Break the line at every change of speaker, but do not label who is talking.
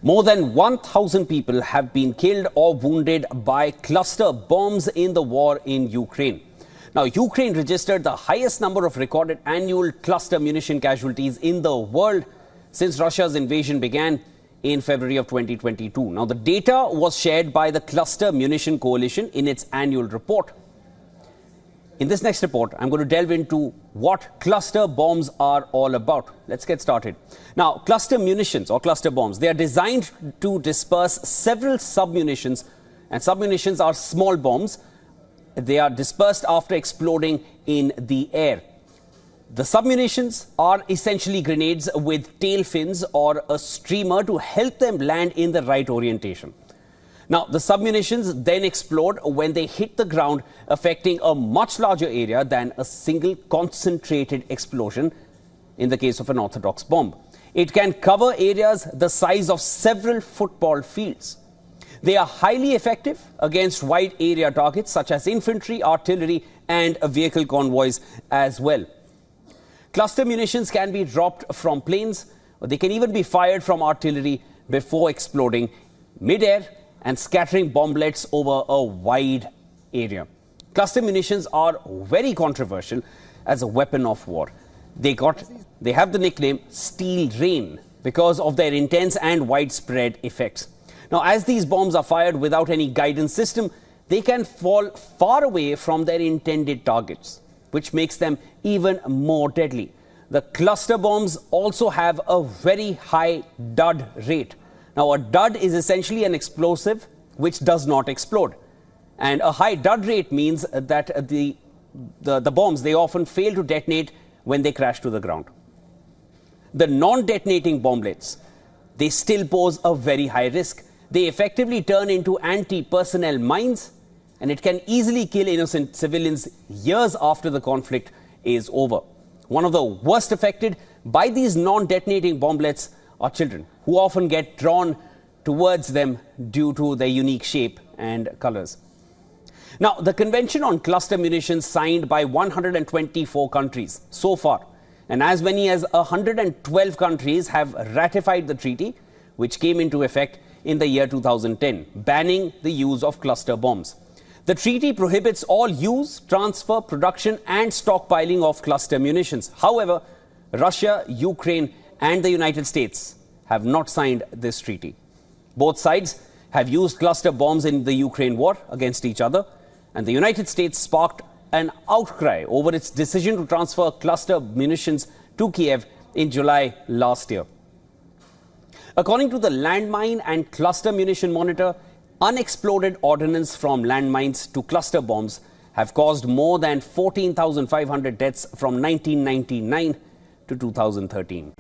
More than 1,000 people have been killed or wounded by cluster bombs in the war in Ukraine. Now, Ukraine registered the highest number of recorded annual cluster munition casualties in the world since Russia's invasion began in February of 2022. Now, the data was shared by the Cluster Munition Coalition in its annual report. In this next report, I'm going to delve into what cluster bombs are all about. Let's get started. Now, cluster munitions or cluster bombs, they are designed to disperse several submunitions, and submunitions are small bombs. They are dispersed after exploding in the air. The submunitions are essentially grenades with tail fins or a streamer to help them land in the right orientation. Now, the submunitions then explode when they hit the ground, affecting a much larger area than a single concentrated explosion in the case of an orthodox bomb. It can cover areas the size of several football fields. They are highly effective against wide area targets such as infantry, artillery, and vehicle convoys as well. Cluster munitions can be dropped from planes, or they can even be fired from artillery before exploding mid-air and scattering bomblets over a wide area. Cluster munitions are very controversial as a weapon of war. They have the nickname Steel Rain because of their intense and widespread effects. Now, as these bombs are fired without any guidance system, they can fall far away from their intended targets, which makes them even more deadly. The cluster bombs also have a very high dud rate. Now, a dud is essentially an explosive which does not explode. And a high dud rate means that the bombs, they often fail to detonate when they crash to the ground. The non-detonating bomblets, they still pose a very high risk. They effectively turn into anti-personnel mines, and it can easily kill innocent civilians years after the conflict is over. One of the worst affected by these non-detonating bomblets are children, who often get drawn towards them due to their unique shape and colors. Now, the Convention on Cluster Munitions signed by 124 countries so far, and as many as 112 countries have ratified the treaty, which came into effect in the year 2010, banning the use of cluster bombs. The treaty prohibits all use, transfer, production and stockpiling of cluster munitions. However, Russia, Ukraine and the United States have not signed this treaty. Both sides have used cluster bombs in the Ukraine war against each other, and the United States sparked an outcry over its decision to transfer cluster munitions to Kiev in July last year. According to the Landmine and Cluster Munition Monitor, unexploded ordnance from landmines to cluster bombs have caused more than 14,500 deaths from 1999 to 2013.